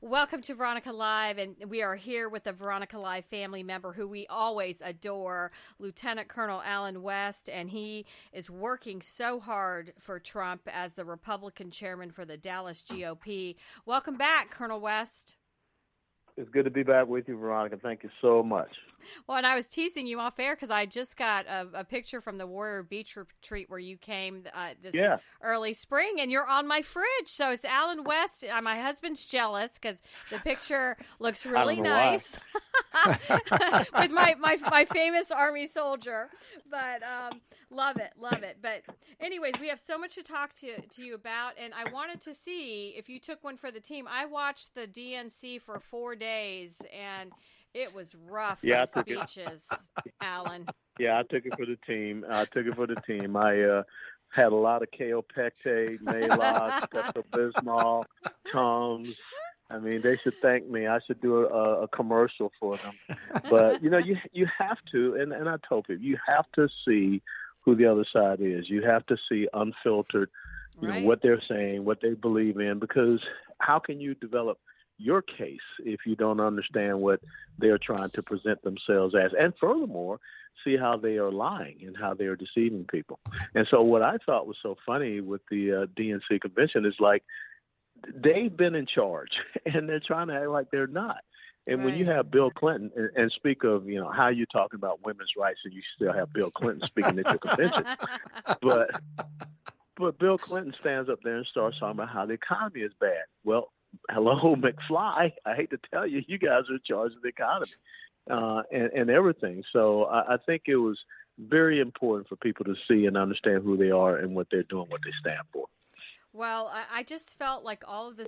Welcome to Veronica Live, and we are here with a Veronica Live family member who we always adore, Lieutenant Colonel Alan West, and he is working so hard for Trump as the Republican chairman for the Dallas GOP. Welcome back, Colonel West. It's good to be back with you, Veronica. Thank you so much. Well, and I was teasing you off air because I just got a picture from the Warrior Beach retreat where you came this early spring, and you're on my fridge. So it's Alan West. My husband's jealous because the picture looks really nice with my famous Army soldier. But love it. But anyways, we have so much to talk to you about, and I wanted to see if you took one for the team. I watched the DNC for 4 days, and it was rough, those speeches, Alan. Yeah, I took it for the team. I had a lot of Kaopectate, Maalox, Pepto-Bismol, Tums. I mean, they should thank me. I should do a commercial for them. But, you have to, and I told people, you have to see who the other side is. You have to see unfiltered, what they're saying, what they believe in, because how can you develop your case if you don't understand what they're trying to present themselves as? And furthermore, see how they are lying and how they are deceiving people. And so what I thought was so funny with the DNC convention is like they've been in charge and they're trying to act like they're not. And when you have Bill Clinton, and speak of, how you're talking about women's rights and you still have Bill Clinton speaking at your convention. But Bill Clinton stands up there and starts talking about how the economy is bad. Well, hello, McFly. I hate to tell you, you guys are in charge of the economy and everything. So I think it was very important for people to see and understand who they are and what they're doing, what they stand for. Well, I just felt like all of the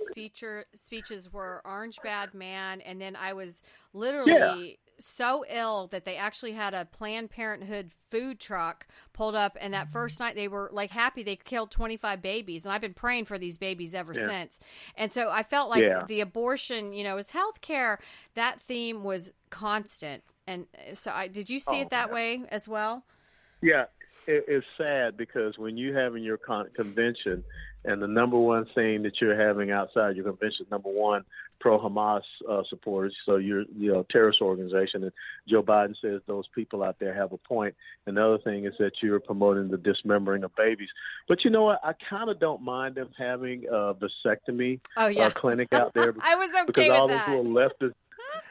speeches were orange bad man, and then I was literally so ill that they actually had a Planned Parenthood food truck pulled up, and that first night they were like happy they killed 25 babies, and I've been praying for these babies ever since. And so I felt like the abortion, is health care. That theme was constant, and so did you see it that way as well? Yeah, it's sad because when you have in your convention, and the number one thing that you're having outside your convention, number one, pro-Hamas supporters, so you're a terrorist organization, and Joe Biden says those people out there have a point. And the other thing is that you're promoting the dismembering of babies. But you know what? I kind of don't mind them having a vasectomy clinic out there. I was okay because with all that.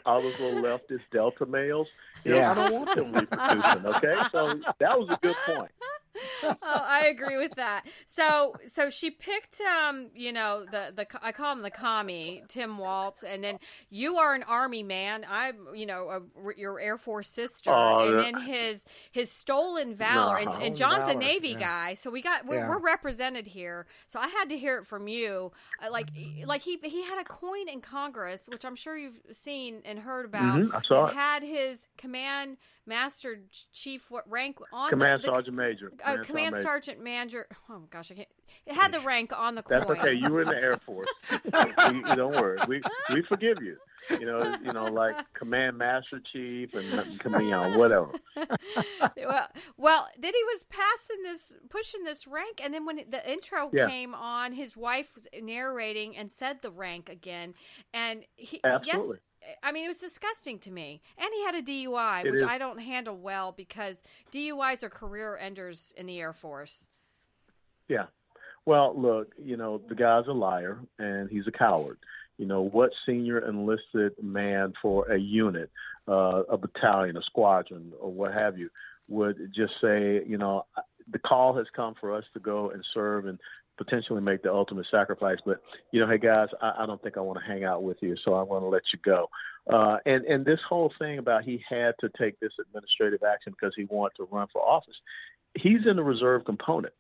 All those little leftist Delta males, I don't want them reproducing, okay? So that was a good point. Oh, I agree with that. So she picked, I call him the commie, Tim Walz, and then you are an Army man. I'm, your Air Force sister, and then his stolen valor, and John's a Navy guy. So we're represented here. So I had to hear it from you. Like he had a coin in Congress, which I'm sure you've seen and heard about. Mm-hmm, I saw it. Had his command master chief rank on command sergeant major. Command sergeant major. Oh gosh, I can't. It had the rank on the coin. That's okay. You were in the Air Force. you don't worry. We forgive you. Like command master chief and whatever. Well, then he was pushing this rank, and then when the intro came on, his wife was narrating and said the rank again, and absolutely. Yes. I mean, it was disgusting to me. And he had a DUI, which I don't handle well because DUIs are career enders in the Air Force. Yeah. Well, look, the guy's a liar and he's a coward. What senior enlisted man for a unit, a battalion, a squadron, or what have you, would just say, the call has come for us to go and serve and potentially make the ultimate sacrifice. But, hey, guys, I don't think I want to hang out with you, so I'm going to let you go. And this whole thing about he had to take this administrative action because he wanted to run for office, he's in the reserve component.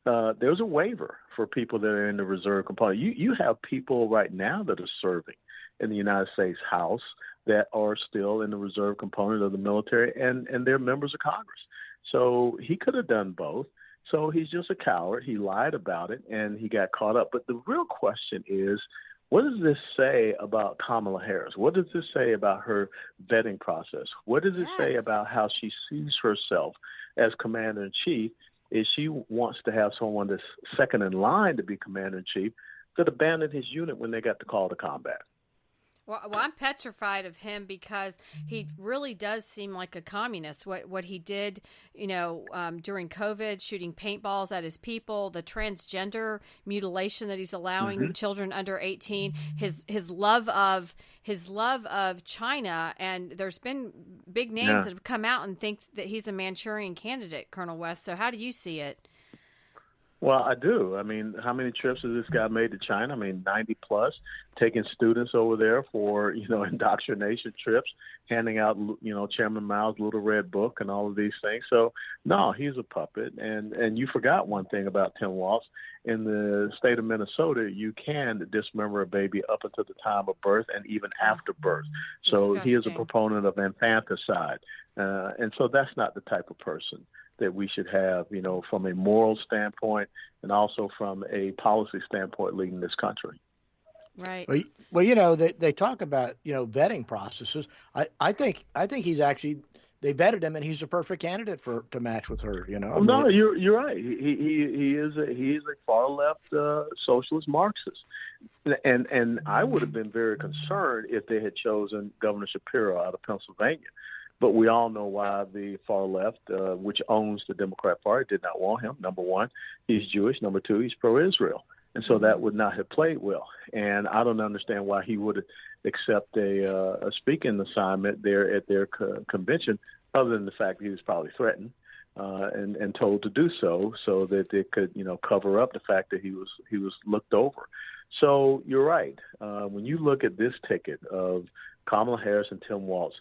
There's a waiver for people that are in the reserve component. You have people right now that are serving in the United States House that are still in the reserve component of the military, and they're members of Congress. So he could have done both. So he's just a coward. He lied about it, and he got caught up. But the real question is, what does this say about Kamala Harris? What does this say about her vetting process? What does it say about how she sees herself as commander-in-chief? Is she wants to have someone that's second in line to be commander-in-chief that abandoned his unit when they got the call to combat? Well, I'm petrified of him because he really does seem like a communist. What he did, during COVID, shooting paintballs at his people, the transgender mutilation that he's allowing children under 18, his love of China, and there's been big names that have come out and think that he's a Manchurian candidate, Colonel West. So how do you see it? Well, I do. I mean, how many trips has this guy made to China? I mean, 90 plus, taking students over there for, indoctrination trips, handing out, Chairman Mao's Little Red Book and all of these things. So, no, he's a puppet. And you forgot one thing about Tim Walz. In the state of Minnesota, you can dismember a baby up until the time of birth and even after birth. So he is a proponent of infanticide. And so that's not the type of person that we should have, from a moral standpoint and also from a policy standpoint leading this country. Right. Well, they talk about, vetting processes. I think he's actually, they vetted him and he's a perfect candidate to match with her, No, you're right. He is a far left socialist Marxist. And I would have been very concerned if they had chosen Governor Shapiro out of Pennsylvania. But we all know why the far left, which owns the Democrat Party, did not want him. Number one, he's Jewish. Number two, he's pro-Israel. And so that would not have played well. And I don't understand why he would accept a speaking assignment there at their convention, other than the fact that he was probably threatened and told to do so that they could, cover up the fact that he was looked over. So you're right. When you look at this ticket of Kamala Harris and Tim Walz,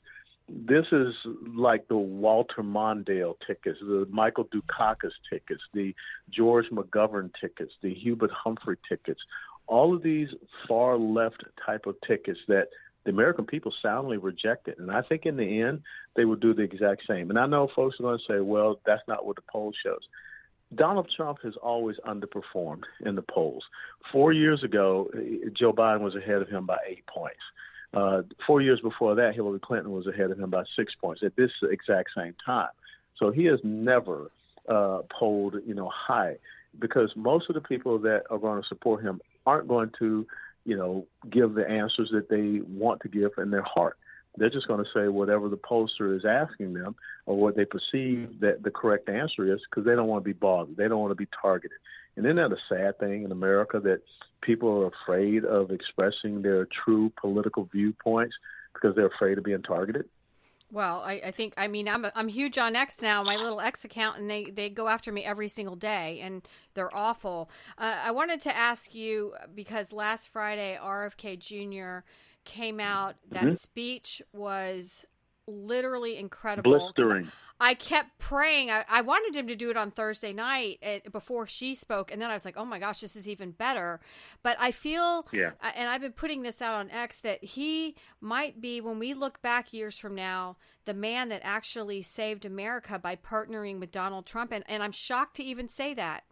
this is like the Walter Mondale tickets, the Michael Dukakis tickets, the George McGovern tickets, the Hubert Humphrey tickets, all of these far left type of tickets that the American people soundly rejected. And I think in the end, they will do the exact same. And I know folks are going to say, well, that's not what the poll shows. Donald Trump has always underperformed in the polls. 4 years ago, Joe Biden was ahead of him by 8 points. 4 years before that, Hillary Clinton was ahead of him by 6 points at this exact same time. So he has never polled, high, because most of the people that are going to support him aren't going to, give the answers that they want to give in their heart. They're just going to say whatever the pollster is asking them or what they perceive that the correct answer is, because they don't want to be bothered. They don't want to be targeted. And isn't that a sad thing in America that people are afraid of expressing their true political viewpoints because they're afraid of being targeted? Well, I'm huge on X now, my little X account, and they go after me every single day, and they're awful. I wanted to ask you, because last Friday, RFK Jr. came out, that speech was literally incredible. Blistering. I kept praying. I wanted him to do it on Thursday night before she spoke, and then I was like, oh my gosh, this is even better. But I feel, and I've been putting this out on X, that he might be, when we look back years from now, the man that actually saved America by partnering with Donald Trump. And I'm shocked to even say that.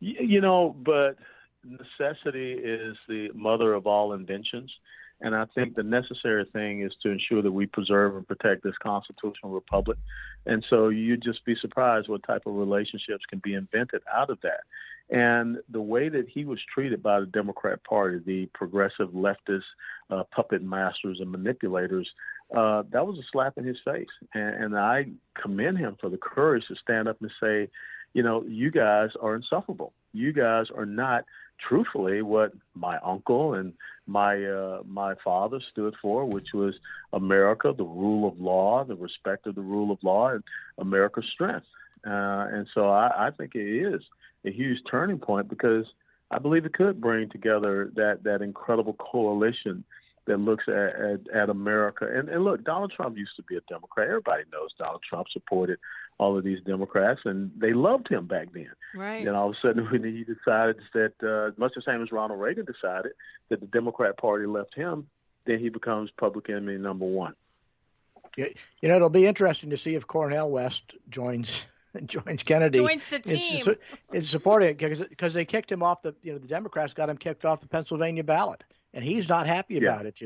But necessity is the mother of all inventions. And I think the necessary thing is to ensure that we preserve and protect this constitutional republic. And so you'd just be surprised what type of relationships can be invented out of that. And the way that he was treated by the Democrat Party, the progressive leftist puppet masters and manipulators, that was a slap in his face. And I commend him for the courage to stand up and say, you guys are insufferable. You guys are not truthfully what my uncle and my father stood for, which was America, the rule of law, the respect of the rule of law, and America's strength. And so I think it is a huge turning point, because I believe it could bring together that incredible coalition that looks at America. And look, Donald Trump used to be a Democrat. Everybody knows Donald Trump supported all of these Democrats, and they loved him back then. Right. Then all of a sudden, when he decided that, much the same as Ronald Reagan decided, that the Democrat Party left him, then he becomes public enemy number one. Yeah, it'll be interesting to see if Cornel West joins Kennedy. Joins the team. It's supporting it because they kicked him off the Democrats got him kicked off the Pennsylvania ballot, and he's not happy about it.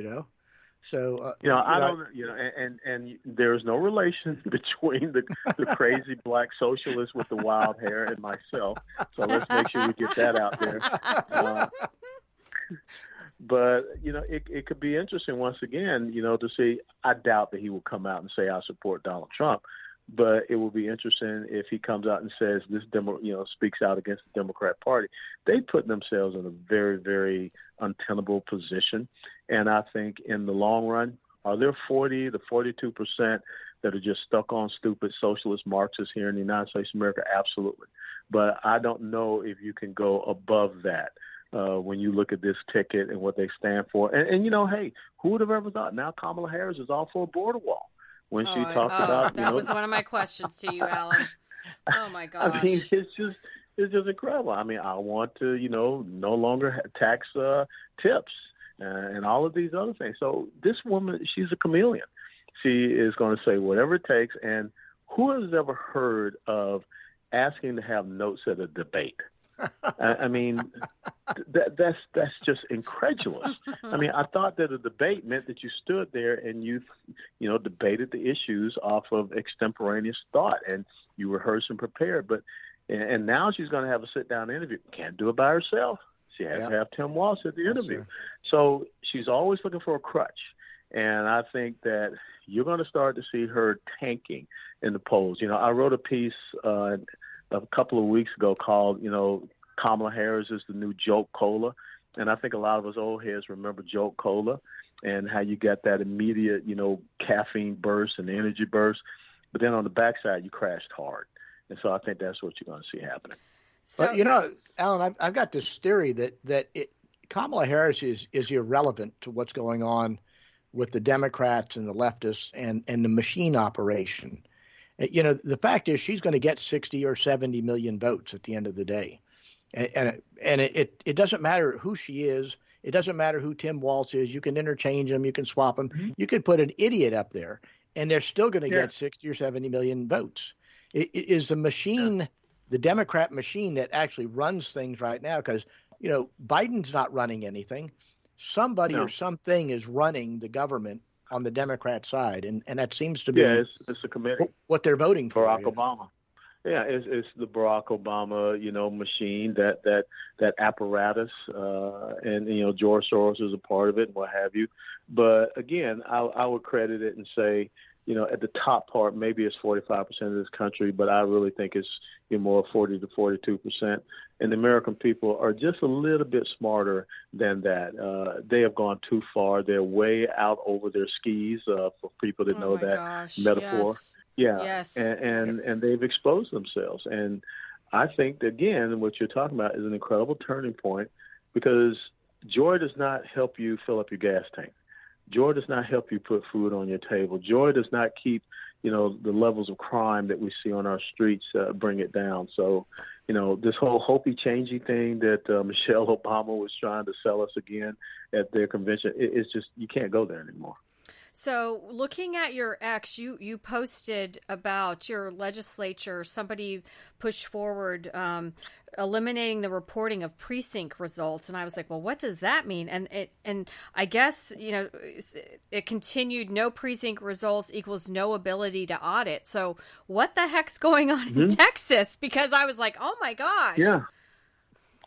So and there's no relation between the crazy black socialist with the wild hair and myself. So let's make sure we get that out there. But, it could be interesting once again, to see. I doubt that he will come out and say, I support Donald Trump. But it will be interesting if he comes out and says this, speaks out against the Democrat Party. They put themselves in a very, very untenable position. And I think in the long run, are there 40 to 42% that are just stuck on stupid socialist Marxists here in the United States of America? Absolutely. But I don't know if you can go above that. When you look at this ticket and what they stand for. And hey, who would have ever thought? Now Kamala Harris is all for a border wall. When she talked about, that was one of my questions to you, Alan. Oh my gosh! I mean, it's just incredible. I mean, I want to, no longer tax tips and all of these other things. So this woman, she's a chameleon. She is going to say whatever it takes. And who has ever heard of asking to have notes at a debate? I mean, that's just incredulous. I mean, I thought that a debate meant that you stood there and you debated the issues off of extemporaneous thought and you rehearsed and prepared. But and now she's going to have a sit-down interview. Can't do it by herself. She has to have Tim Walsh at the interview. So she's always looking for a crutch. And I think that you're going to start to see her tanking in the polls. I wrote a piece a couple of weeks ago called, Kamala Harris is the new Jolt Cola. And I think a lot of us old heads remember Jolt Cola and how you got that immediate, caffeine burst and energy burst. But then on the backside, you crashed hard. And so I think that's what you're going to see happening. So, Alan, I've got this theory that Kamala Harris is irrelevant to what's going on with the Democrats and the leftists and the machine operation. The fact is she's going to get 60 or 70 million votes at the end of the day. And it doesn't matter who she is. It doesn't matter who Tim Walsh is. You can interchange them. You can swap them. Mm-hmm. You could put an idiot up there, and they're still going to get 60 or 70 million votes. It is the machine, the Democrat machine, that actually runs things right now because, Biden's not running anything. Somebody or something is running the government on the Democrat side, and that seems to be it's a committee. What they're voting for. Barack Obama. Yeah, it's the Barack Obama, machine, that apparatus, and George Soros is a part of it, and what have you. But again, I would credit it and say, at the top part, maybe it's 45% of this country, but I really think it's more 40 to 42%. And the American people are just a little bit smarter than that. They have gone too far. They're way out over their skis, for people that know that metaphor. Yes. Yeah, yes. And they've exposed themselves. And I think, again, what you're talking about is an incredible turning point because joy does not help you fill up your gas tank. Joy does not help you put food on your table. Joy does not keep, the levels of crime that we see on our streets, bring it down. So, this whole hopey changey thing that Michelle Obama was trying to sell us again at their convention, it's just, you can't go there anymore. So looking at your X, you posted about your legislature. Somebody pushed forward eliminating the reporting of precinct results, and I was like, well, what does that mean? And I guess it continued. No precinct results equals no ability to audit. So what the heck's going on in Texas? Because I was like, oh my gosh. Yeah.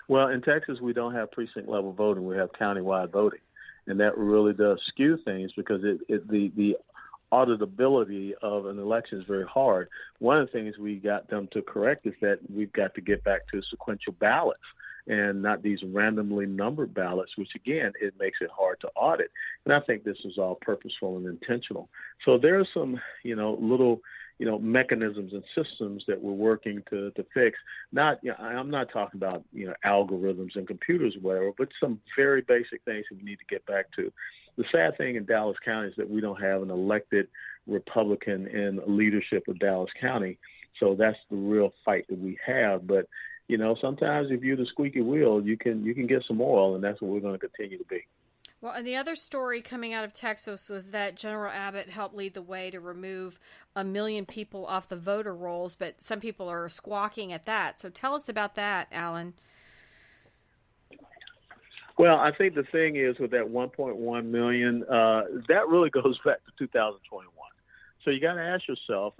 Well, in Texas, we don't have precinct level voting. We have countywide voting. And that really does skew things because the auditability of an election is very hard. One of the things we got them to correct is that we've got to get back to sequential ballots and not these randomly numbered ballots, which, again, it makes it hard to audit. And I think this is all purposeful and intentional. So there are some, little mechanisms and systems that we're working to fix. I'm not talking about, algorithms and computers or whatever, but some very basic things that we need to get back to. The sad thing in Dallas County is that we don't have an elected Republican in leadership of Dallas County. So that's the real fight that we have. But, sometimes if you're the squeaky wheel, you can get some oil, and that's what we're going to continue to be. Well, and the other story coming out of Texas was that General Abbott helped lead the way to remove 1 million people off the voter rolls, but some people are squawking at that. So tell us about that, Alan. Well, I think the thing is with that 1.1 million, that really goes back to 2021. So you got to ask yourself,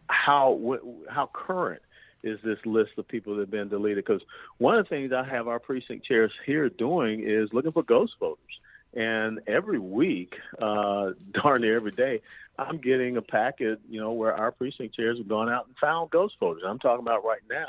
how current is this list of people that have been deleted. Because one of the things I have our precinct chairs here doing is looking for ghost voters. And every week, darn near every day, I'm getting a packet, where our precinct chairs have gone out and found ghost voters. I'm talking about right now.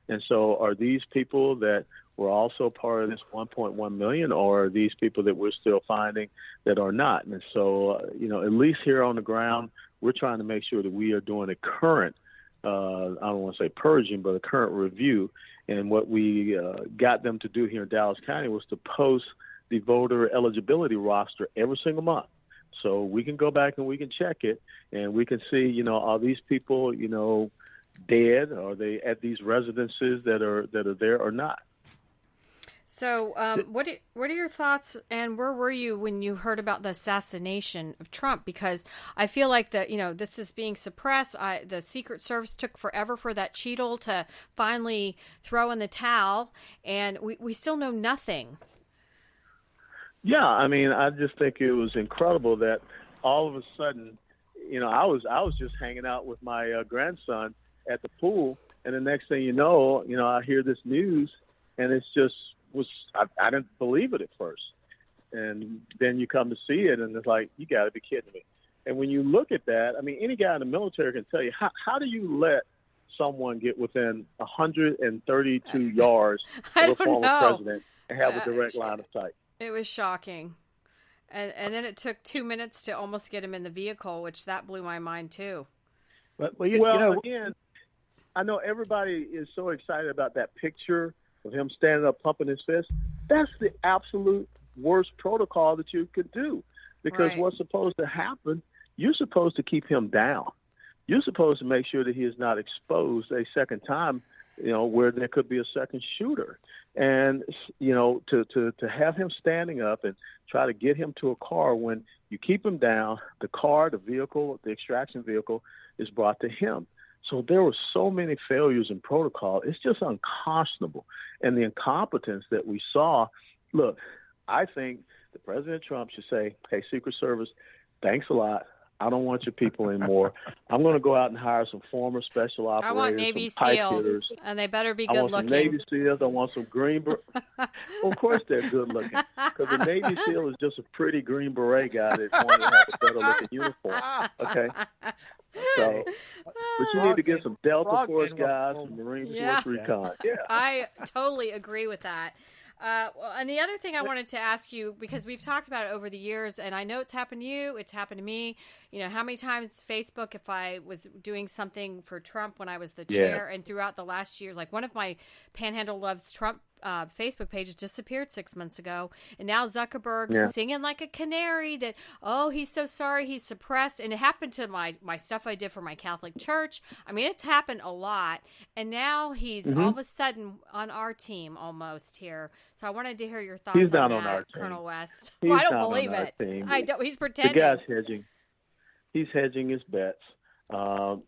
And so are these people that were also part of this 1.1 million, or are these people that we're still finding that are not? And so, at least here on the ground, we're trying to make sure that we are doing a current, I don't want to say purging, but a current review. And what we got them to do here in Dallas County was to post the voter eligibility roster every single month. So we can go back and we can check it, and we can see, are these people, dead? Are they at these residences that are there or not? So what are your thoughts, and where were you when you heard about the assassination of Trump? Because I feel like this is being suppressed. The Secret Service took forever for that Cheadle to finally throw in the towel, and we still know nothing. Yeah, I mean, I just think it was incredible that all of a sudden, I was just hanging out with my grandson at the pool, and the next thing you know, I hear this news, and it's just I didn't believe it at first, and then you come to see it, and it's like, you got to be kidding me. And when you look at that, I mean, any guy in the military can tell you how do you let someone get within 132 yards of a former president and have a direct line of sight? It was shocking. And then it took 2 minutes to almost get him in the vehicle, which that blew my mind too. Again, I know everybody is so excited about that picture of him standing up pumping his fist. That's the absolute worst protocol that you could do, because what's supposed to happen, you're supposed to keep him down. You're supposed to make sure that he is not exposed a second time, where there could be a second shooter. And, to have him standing up and try to get him to a car, when you keep him down, the vehicle, the extraction vehicle is brought to him. So there were so many failures in protocol. It's just unconscionable. And the incompetence that we saw, look, I think that President Trump should say, hey, Secret Service, thanks a lot. I don't want your people anymore. I'm going to go out and hire some former special operators. I want Navy SEALs, and they better be good looking. I want some Navy SEALs. I want some green. Well, of course they're good looking, because a Navy SEAL is just a pretty green beret guy that wanted to have a better looking uniform. Okay, so but you need to get some Delta Force guys, some Marine Force Recon. Yeah, I totally agree with that. And the other thing I wanted to ask you, because we've talked about it over the years, and I know it's happened to you, it's happened to me. How many times Facebook, if I was doing something for Trump when I was the chair, and throughout the last years, like one of my Panhandle Loves Trump Facebook pages disappeared 6 months ago, and now Zuckerberg's singing like a canary that, he's so sorry, he's suppressed. And it happened to my stuff I did for my Catholic church. I mean, it's happened a lot, and now he's all of a sudden on our team almost here. So I wanted to hear your thoughts on that, on our team. Colonel West. He's I don't believe it. I don't. He's pretending. The guy's hedging. He's hedging his bets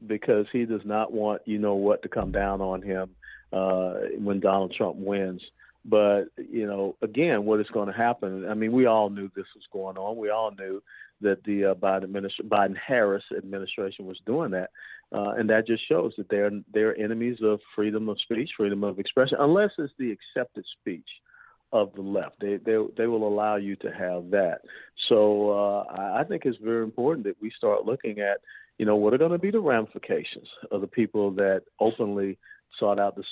because he does not want what to come down on him when Donald Trump wins. But, again, what is going to happen, I mean, we all knew this was going on. We all knew that the Biden-Harris administration was doing that. And that just shows that they're enemies of freedom of speech, freedom of expression, unless it's the accepted speech of the left. They will allow you to have that. So I think it's very important that we start looking at, what are going to be the ramifications of the people that openly sought out the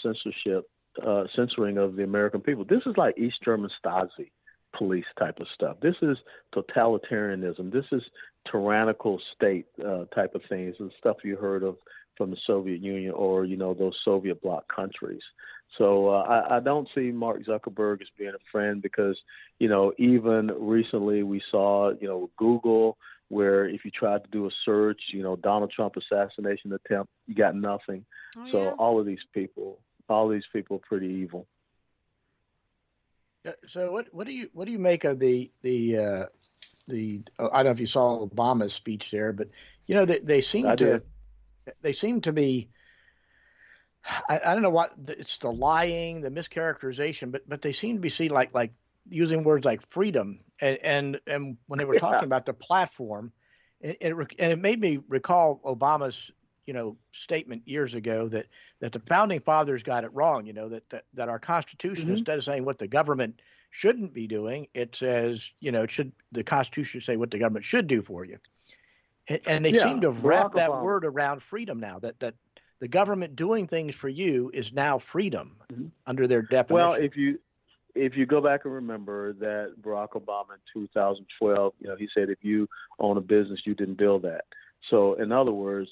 censoring of the American people. This is like East German Stasi police type of stuff. This is totalitarianism. This is tyrannical state type of things, and stuff you heard of from the Soviet Union or, those Soviet bloc countries. So I don't see Mark Zuckerberg as being a friend because, even recently we saw, Google, where if you tried to do a search, Donald Trump assassination attempt, you got nothing. So all of these people are pretty evil. So what do you make of the I don't know if you saw Obama's speech there, but they seem to be, I don't know what it's, the lying, the mischaracterization, but they seem to be seen like using words like freedom and when they were talking about the platform, and it made me recall Obama's statement years ago that the founding fathers got it wrong. That our Constitution, instead of saying what the government shouldn't be doing, it says, the Constitution should say what the government should do for you. And they seem to have wrapped that word around freedom now, that the government doing things for you is now freedom under their definition. Well, if you go back and remember that Barack Obama in 2012, he said if you own a business, you didn't build that. So in other words,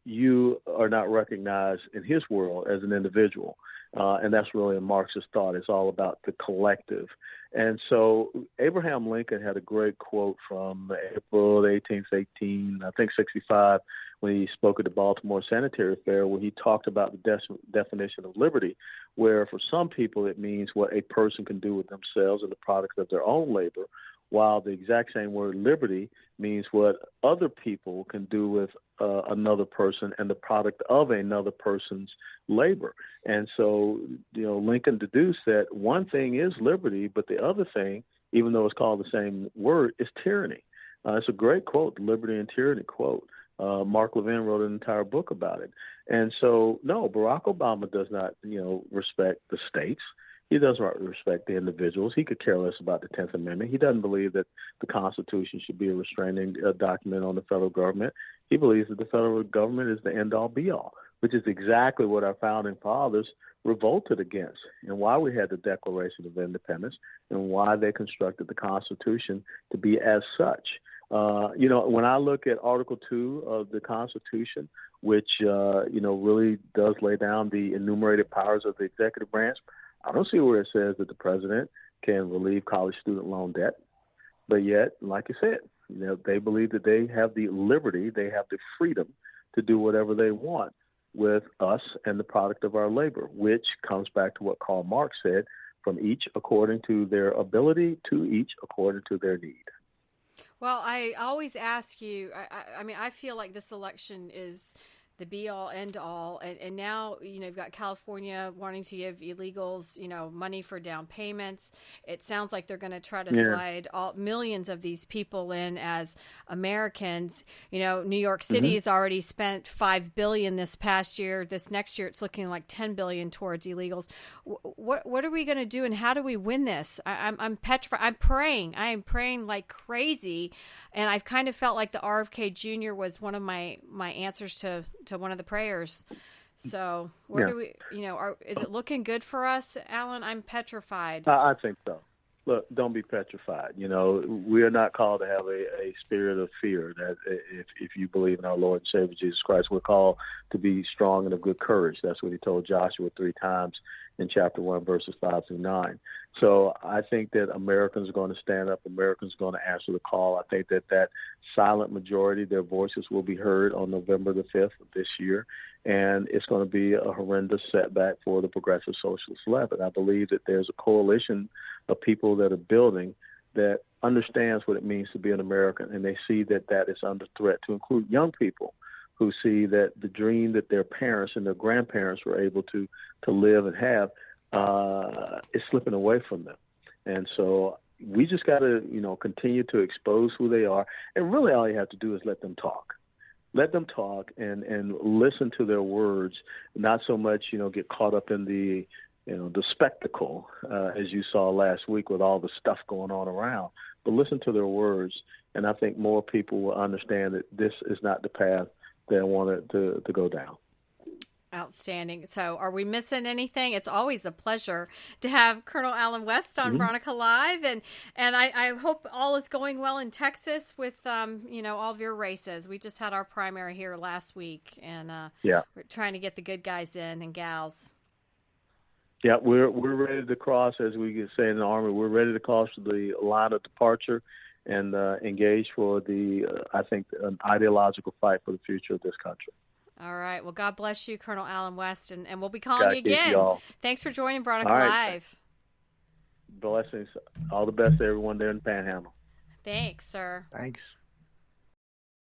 you are not recognized in his world as an individual. And that's really a Marxist thought. It's all about the collective. And so Abraham Lincoln had a great quote from April 18th, 1865, when he spoke at the Baltimore Sanitary Fair, where he talked about the definition of liberty, where for some people it means what a person can do with themselves and the product of their own labor, while the exact same word liberty means what other people can do with another person and the product of another person's labor. And so, Lincoln deduced that one thing is liberty, but the other thing, even though it's called the same word, is tyranny. It's a great quote, the liberty and tyranny quote. Mark Levin wrote an entire book about it. And so, no, Barack Obama does not, respect the states. He doesn't respect the individuals. He could care less about the 10th Amendment. He doesn't believe that the Constitution should be a restraining document on the federal government. He believes that the federal government is the end-all, be-all, which is exactly what our founding fathers revolted against and why we had the Declaration of Independence and why they constructed the Constitution to be as such. When I look at Article 2 of the Constitution, which, really does lay down the enumerated powers of the executive branch, I don't see where it says that the president can relieve college student loan debt. But yet, like you said, they believe that they have the liberty, they have the freedom to do whatever they want with us and the product of our labor, which comes back to what Karl Marx said, from each according to their ability, to each according to their need. Well, I always ask you, I feel like this election is the be-all, end-all, and now, you've got California wanting to give illegals, money for down payments. It sounds like they're going to try to slide millions of these people in as Americans. New York City has already spent $5 billion this past year. This next year, it's looking like $10 billion towards illegals. What are we going to do, and how do we win this? I'm petrified. I am praying like crazy, and I've kind of felt like the RFK Jr. was one of my answers to one of the prayers. So do we, is it looking good for us, Alan? I'm petrified. I think so. Look, don't be petrified. We are not called to have a spirit of fear. That if you believe in our Lord and Savior Jesus Christ, we're called to be strong and of good courage. That's what he told Joshua 3 times in chapter 1, verses 5 through 9. So I think that Americans are going to stand up. Americans are going to answer the call. I think that silent majority, their voices will be heard on November the 5th of this year. And it's going to be a horrendous setback for the progressive socialist left. And I believe that there's a coalition of people that are building that understands what it means to be an American. And they see that is under threat, to include young people who see that the dream that their parents and their grandparents were able to live and have is slipping away from them. And so we just got to, continue to expose who they are. And really all you have to do is let them talk. Let them talk and listen to their words, not so much, get caught up in the spectacle, as you saw last week with all the stuff going on around, but listen to their words. And I think more people will understand that this is not the path they wanted to go down. Outstanding. So are we missing anything? It's always a pleasure to have Colonel Alan West on Veronica Live. And I hope all is going well in Texas with, all of your races. We just had our primary here last week, and we're trying to get the good guys in and gals. Yeah, we're ready to cross, as we say in the Army, we're ready to cross the line of departure and engage for an ideological fight for the future of this country. All right. Well, God bless you, Colonel Alan West, and we'll be calling you again. Thanks for joining Veronica Live. Blessings. All the best to everyone there in the Panhandle. Thanks, sir. Thanks.